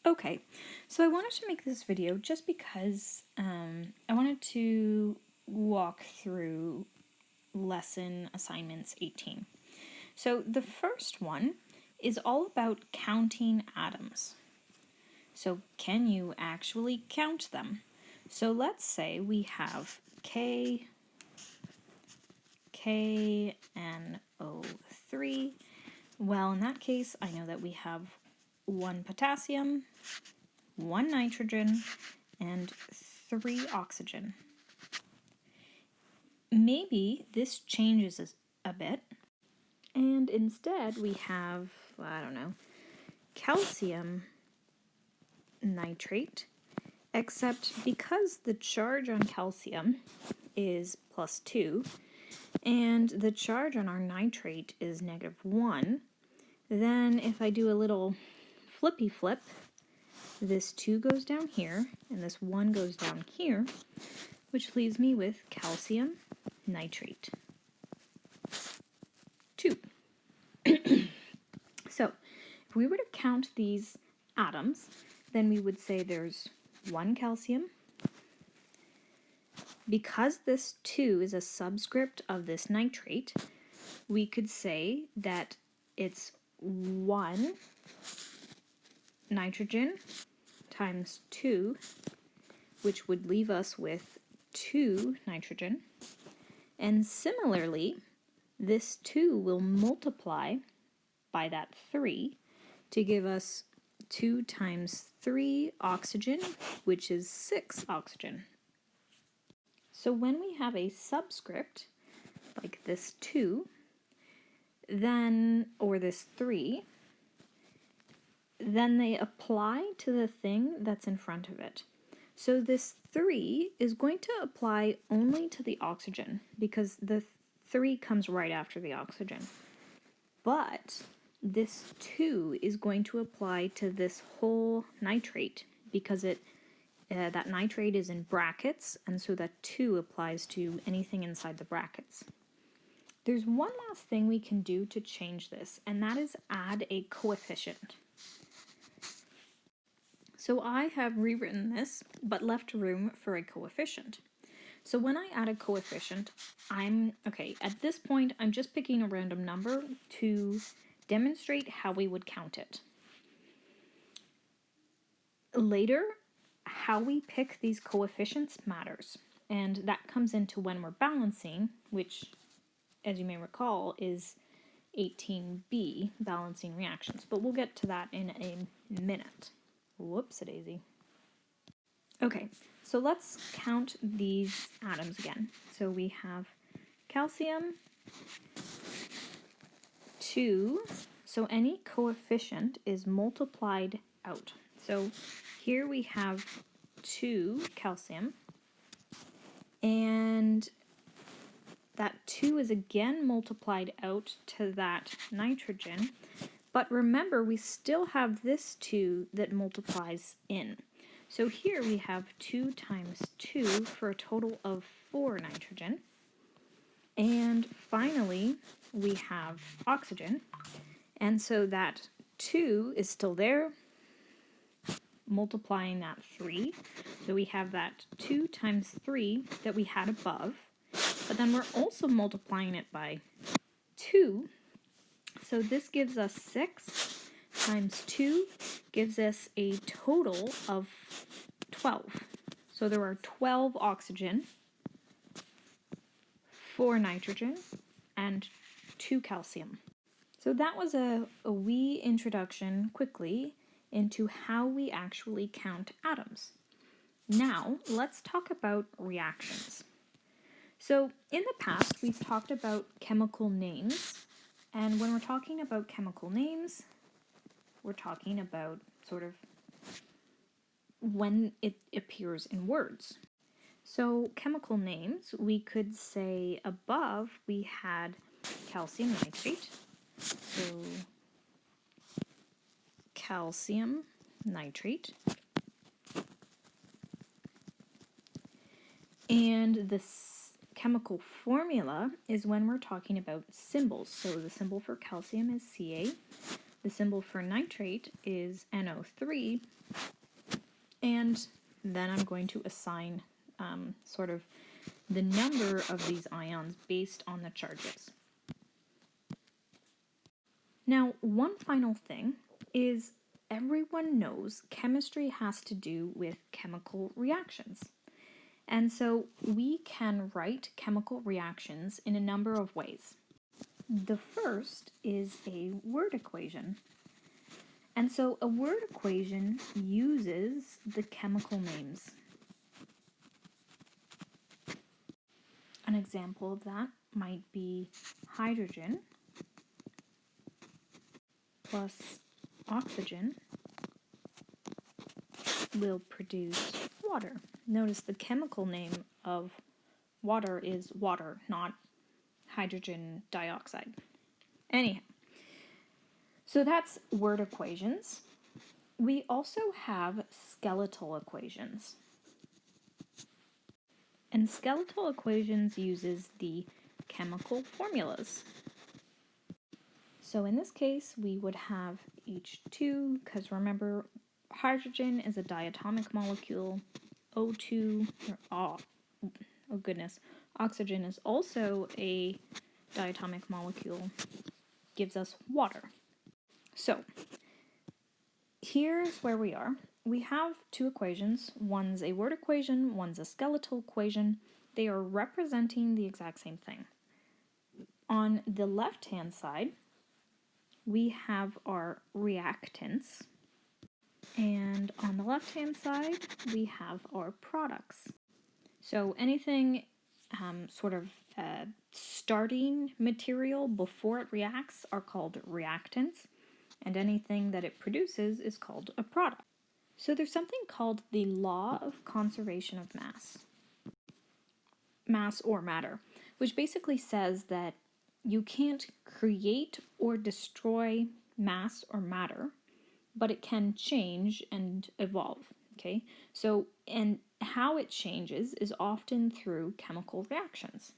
Okay, so I wanted to make this video just because I wanted to walk through lesson assignments 18. So the first one is all about counting atoms. So can you actually count them? So let's say we have KNO3. Well, in that case, I know that we have 1 potassium, 1 nitrogen, and 3 oxygen. Maybe this changes a bit, and instead we have, I don't know, calcium nitrate, except because the charge on calcium is +2, and the charge on our nitrate is -1, then if I do a little flippy flip, this 2 goes down here, and this 1 goes down here, which leaves me with calcium nitrate 2. So, if we were to count these atoms, then we would say there's 1 calcium. Because this 2 is a subscript of this nitrate, we could say that it's 1 nitrogen times 2, which would leave us with 2 nitrogen. And similarly, this 2 will multiply by that 3 to give us 2 times 3 oxygen, which is 6 oxygen. So when we have a subscript, like this 2, then, or this 3, then they apply to the thing that's in front of it. So this 3 is going to apply only to the oxygen, because the 3 comes right after the oxygen. But this 2 is going to apply to this whole nitrate, because that nitrate is in brackets, and so that 2 applies to anything inside the brackets. There's one last thing we can do to change this, and that is add a coefficient. So I have rewritten this, but left room for a coefficient. So when I add a coefficient, at this point, I'm just picking a random number to demonstrate how we would count it. Later, how we pick these coefficients matters, and that comes into when we're balancing, which, as you may recall, is 18b, balancing reactions, but we'll get to that in a minute. Whoops-a-daisy. Okay, so let's count these atoms again. So we have calcium, 2, so any coefficient is multiplied out. So here we have 2 calcium, and that 2 is again multiplied out to that nitrogen, but remember we still have this 2 that multiplies in. So here we have 2 times 2 for a total of 4 nitrogen. And finally, we have oxygen. And so that 2 is still there, multiplying that 3. So we have that 2 times 3 that we had above. But then we're also multiplying it by 2. So this gives us 6 times 2 gives us a total of 12. So there are 12 oxygen, 4 nitrogen, and 2 calcium. So that was a wee introduction quickly into how we actually count atoms. Now let's talk about reactions. So in the past we've talked about chemical names, and when we're talking about chemical names, we're talking about sort of when it appears in words. So chemical names, we could say above we had calcium nitrate, so calcium nitrate, and this chemical formula is when we're talking about symbols. So the symbol for calcium is Ca, The symbol for nitrate is NO3, and then I'm going to assign sort of the number of these ions based on the charges. Now, one final thing is everyone knows chemistry has to do with chemical reactions. And so we can write chemical reactions in a number of ways. The first is a word equation. And so a word equation uses the chemical names. An example of that might be hydrogen plus oxygen will produce water. Notice the chemical name of water is water, not hydrogen dioxide. Anyhow, so that's word equations. We also have skeletal equations. And skeletal equations uses the chemical formulas. So in this case, we would have H2, because remember, hydrogen is a diatomic molecule. O2, oh goodness, oxygen is also a diatomic molecule, gives us water. So here's where we are. We have two equations. One's a word equation, one's a skeletal equation. They are representing the exact same thing. On the left-hand side, we have our reactants, and on the left-hand side, we have our products. So anything sort of starting material before it reacts are called reactants, and anything that it produces is called a product. So there's something called the law of conservation of mass or matter, which basically says that you can't create or destroy mass or matter, but it can change and evolve, okay? So, and how it changes is often through chemical reactions.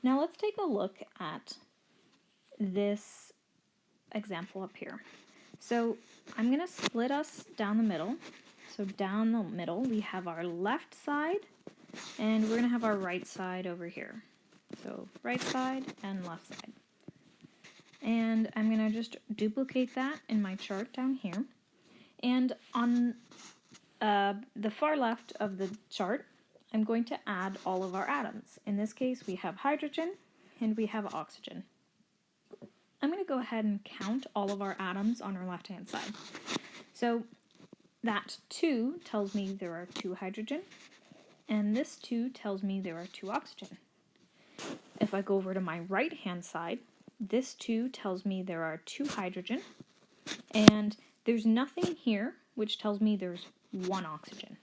Now let's take a look at this example up here. So I'm going to split us down the middle. So down the middle we have our left side, and we're going to have our right side over here. So right side and left side. And I'm going to just duplicate that in my chart down here. And on the far left of the chart, I'm going to add all of our atoms. In this case, we have hydrogen and we have oxygen. I'm going to go ahead and count all of our atoms on our left-hand side. So that 2 tells me there are 2 hydrogen, and this 2 tells me there are 2 oxygen. If I go over to my right-hand side, this 2 tells me there are 2 hydrogen, and there's nothing here, which tells me there's 1 oxygen.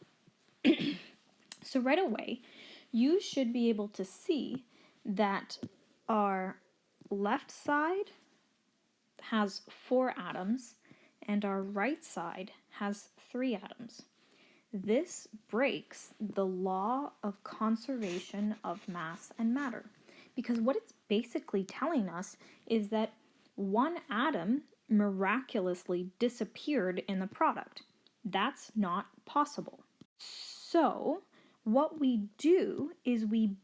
So right away, you should be able to see that our left side has 4 atoms, and our right side has 3 atoms. This breaks the law of conservation of mass and matter, because what it's basically telling us is that one atom miraculously disappeared in the product. That's not possible. So what we do is we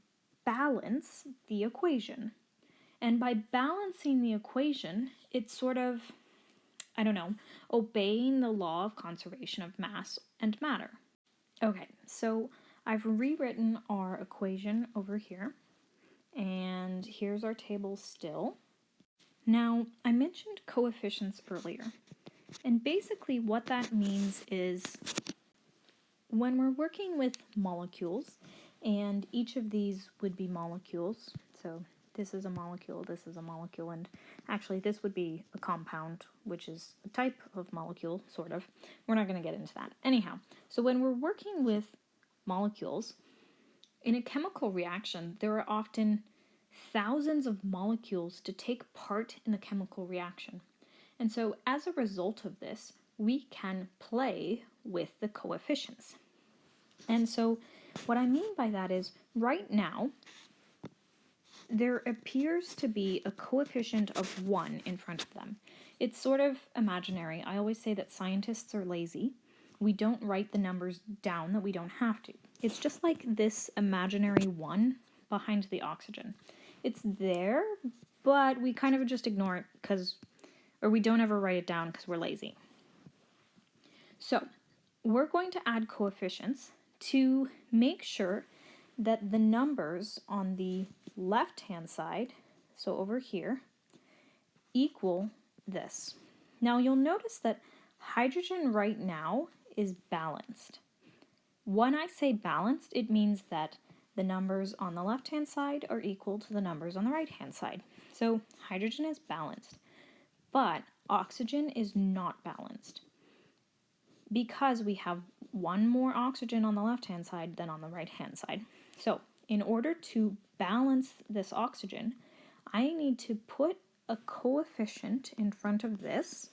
balance the equation. And by balancing the equation, it's sort of, obeying the law of conservation of mass and matter. Okay, so I've rewritten our equation over here, and here's our table still. Now, I mentioned coefficients earlier, and basically what that means is when we're working with molecules, and each of these would be molecules, so this is a molecule, and actually this would be a compound, which is a type of molecule, sort of. We're not going to get into that. Anyhow, so when we're working with molecules, in a chemical reaction, there are often thousands of molecules to take part in the chemical reaction. And so as a result of this, we can play with the coefficients. And so what I mean by that is, right now, there appears to be a coefficient of 1 in front of them. It's sort of imaginary. I always say that scientists are lazy. We don't write the numbers down that we don't have to. It's just like this imaginary 1 behind the oxygen. It's there, but we kind of just ignore it or we don't ever write it down because we're lazy. So we're going to add coefficients to make sure that the numbers on the left-hand side, so over here, equal this. Now you'll notice that hydrogen right now is balanced. When I say balanced, it means that the numbers on the left-hand side are equal to the numbers on the right-hand side. So hydrogen is balanced, but oxygen is not balanced because we have one more oxygen on the left-hand side than on the right-hand side. So in order to balance this oxygen, I need to put a coefficient in front of this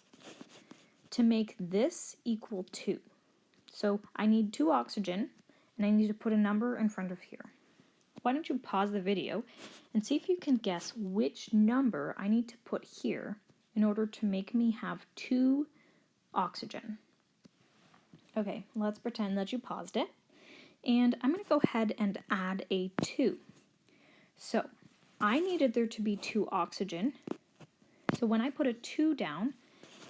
to make this equal 2. So I need 2 oxygen, and I need to put a number in front of here. Why don't you pause the video and see if you can guess which number I need to put here in order to make me have 2 oxygen. Okay, let's pretend that you paused it. And I'm going to go ahead and add a 2. So I needed there to be 2 oxygen. So when I put a 2 down,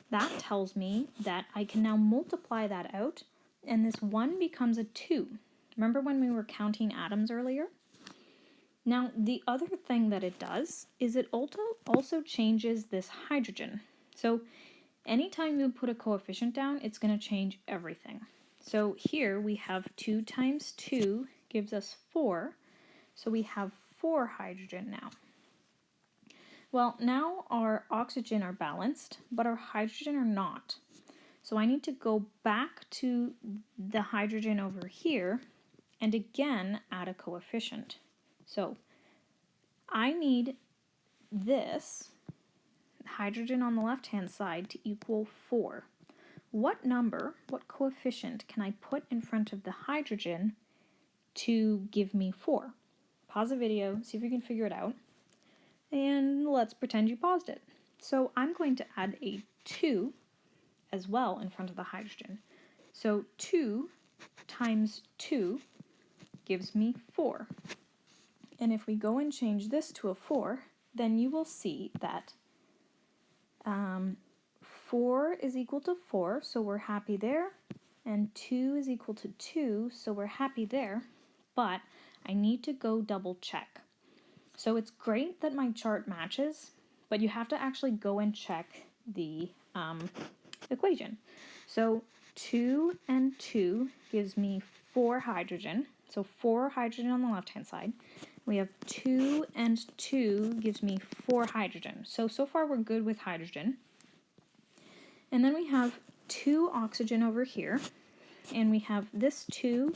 that tells me that I can now multiply that out, and this 1 becomes a 2. Remember when we were counting atoms earlier? Now, the other thing that it does is it also changes this hydrogen. So anytime you put a coefficient down, it's going to change everything. So here we have 2 times 2 gives us 4. So we have 4 hydrogen now. Well, now our oxygen are balanced, but our hydrogen are not. So I need to go back to the hydrogen over here and again add a coefficient. So I need this hydrogen on the left-hand side to equal 4. What coefficient can I put in front of the hydrogen to give me 4? Pause the video, see if you can figure it out. And let's pretend you paused it. So I'm going to add a 2 as well in front of the hydrogen. So 2 times 2 gives me 4. And if we go and change this to a 4, then you will see that 4 is equal to 4, so we're happy there. And 2 is equal to 2, so we're happy there. But I need to go double check. So it's great that my chart matches, but you have to actually go and check the equation. So 2 and 2 gives me 4 hydrogen. So 4 hydrogen on the left-hand side. We have 2 and 2 gives me 4 hydrogen. So far we're good with hydrogen. And then we have 2 oxygen over here. And we have this 2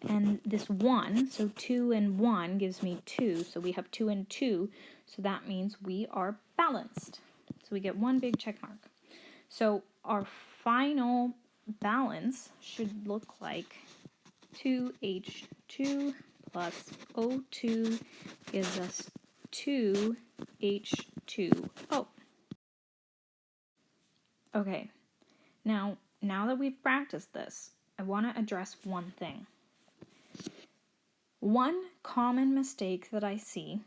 and this 1, so 2 and 1 gives me 2, so we have 2 and 2, so that means we are balanced. So we get one big check mark. So our final balance should look like 2H2 plus O2 gives us 2H2O. Okay, now that we've practiced this, I want to address one thing. One common mistake that I see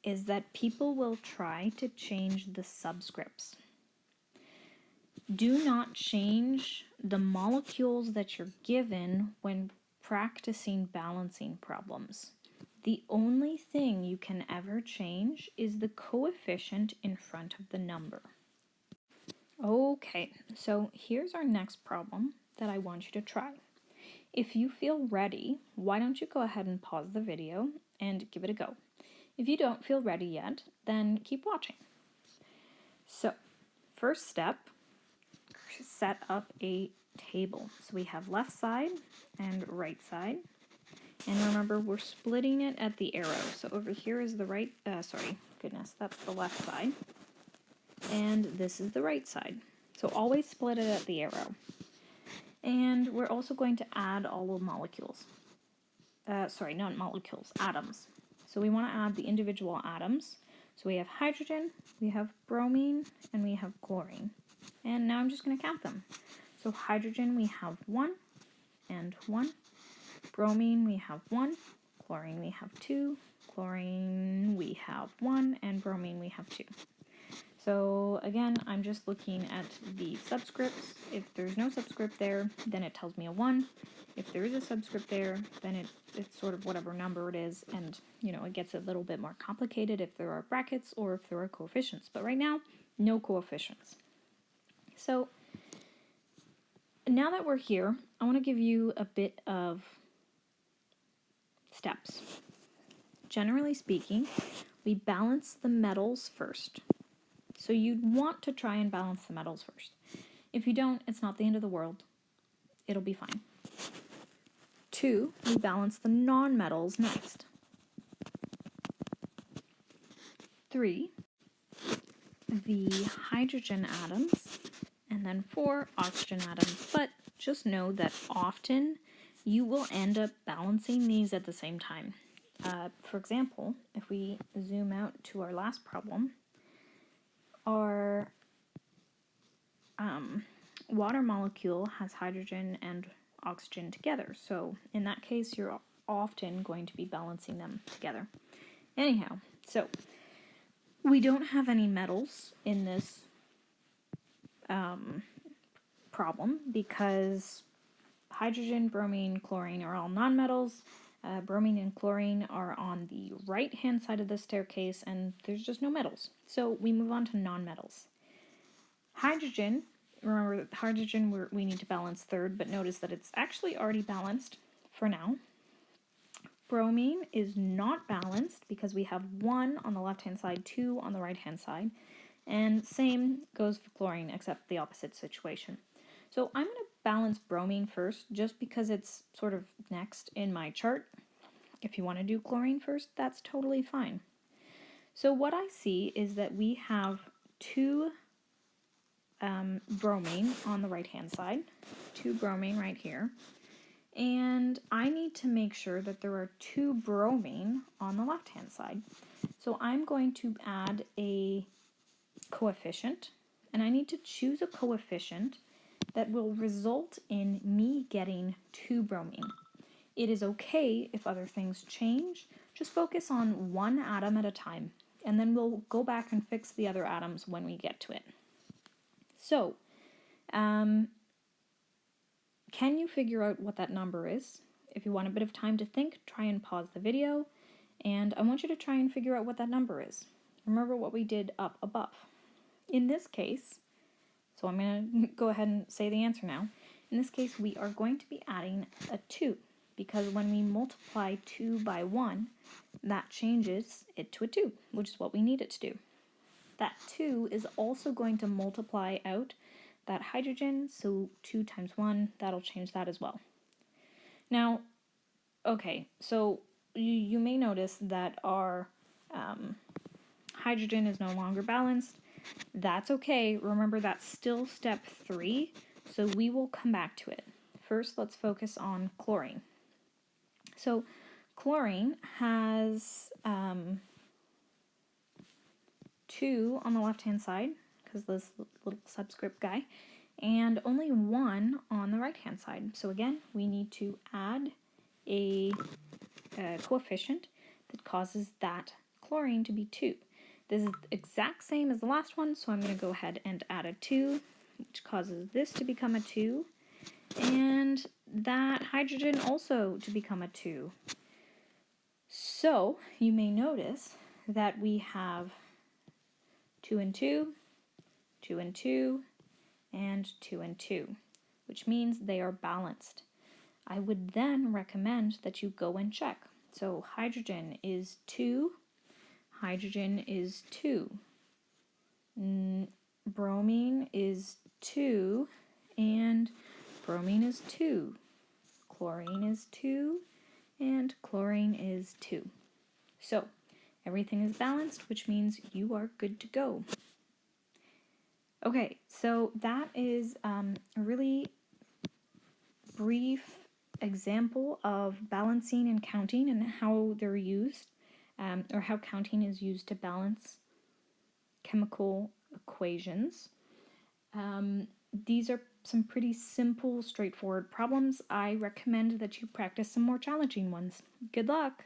is that people will try to change the subscripts. Do not change the molecules that you're given when practicing balancing problems. The only thing you can ever change is the coefficient in front of the number. Okay, so here's our next problem that I want you to try. If you feel ready, why don't you go ahead and pause the video and give it a go. If you don't feel ready yet, then keep watching. So, first step, set up a table. So we have left side and right side. And remember, we're splitting it at the arrow. So over here is the that's the left side. And this is the right side. So always split it at the arrow. And we're also going to add all the molecules. Not molecules, atoms. So we want to add the individual atoms. So we have hydrogen, we have bromine, and we have chlorine. And now I'm just going to count them. So hydrogen, we have 1 and 1. Bromine, we have 1. Chlorine, we have 2. Chlorine, we have 1. And bromine, we have 2. So again, I'm just looking at the subscripts. If there's no subscript there, then it tells me a 1. If there is a subscript there, then it's sort of whatever number it is, and it gets a little bit more complicated if there are brackets or if there are coefficients. But right now, no coefficients. So now that we're here, I want to give you a bit of steps. Generally speaking, we balance the metals first. So you'd want to try and balance the metals first. If you don't, it's not the end of the world. It'll be fine. 2, we balance the non-metals next. 3, the hydrogen atoms, and then 4, oxygen atoms. But just know that often you will end up balancing these at the same time. For example, if we zoom out to our last problem, our water molecule has hydrogen and oxygen together. So in that case, you're often going to be balancing them together. Anyhow, so we don't have any metals in this problem because hydrogen, bromine, chlorine are all nonmetals. Bromine and chlorine are on the right-hand side of the staircase, and there's just no metals. So we move on to nonmetals. Hydrogen, remember that hydrogen we need to balance third, but notice that it's actually already balanced for now. Bromine is not balanced because we have 1 on the left-hand side, 2 on the right-hand side. And same goes for chlorine, except the opposite situation. So I'm going to balance bromine first, just because it's sort of next in my chart. If you want to do chlorine first, that's totally fine. So what I see is that we have 2 bromine on the right-hand side, 2 bromine right here. And I need to make sure that there are 2 bromine on the left-hand side. So I'm going to add a coefficient, and I need to choose a coefficient that will result in me getting 2 bromine. It is okay if other things change. Just focus on one atom at a time, and then we'll go back and fix the other atoms when we get to it. So, can you figure out what that number is? If you want a bit of time to think, try and pause the video, and I want you to try and figure out what that number is. Remember what we did up above. In this case, so I'm going to go ahead and say the answer now. In this case, we are going to be adding a 2, because when we multiply 2 by 1, that changes it to a 2, which is what we need it to do. That 2 is also going to multiply out that hydrogen, so 2 times 1, that'll change that as well. Now, okay, so you may notice that our hydrogen is no longer balanced. That's okay. Remember, that's still step 3, so we will come back to it. First, let's focus on chlorine. So chlorine has 2 on the left-hand side, because this little subscript guy, and only 1 on the right-hand side. So again, we need to add a coefficient that causes that chlorine to be 2. This is the exact same as the last one, so I'm going to go ahead and add a 2, which causes this to become a 2, and that hydrogen also to become a 2. So you may notice that we have 2 and 2, 2 and 2, and 2 and 2, which means they are balanced. I would then recommend that you go and check. So hydrogen is 2, hydrogen is 2, bromine is 2, and bromine is 2, chlorine is 2, and chlorine is 2. So everything is balanced, which means you are good to go. Okay, so that is a really brief example of balancing and counting and how they're used, or how counting is used to balance chemical equations. These are some pretty simple, straightforward problems. I recommend that you practice some more challenging ones. Good luck!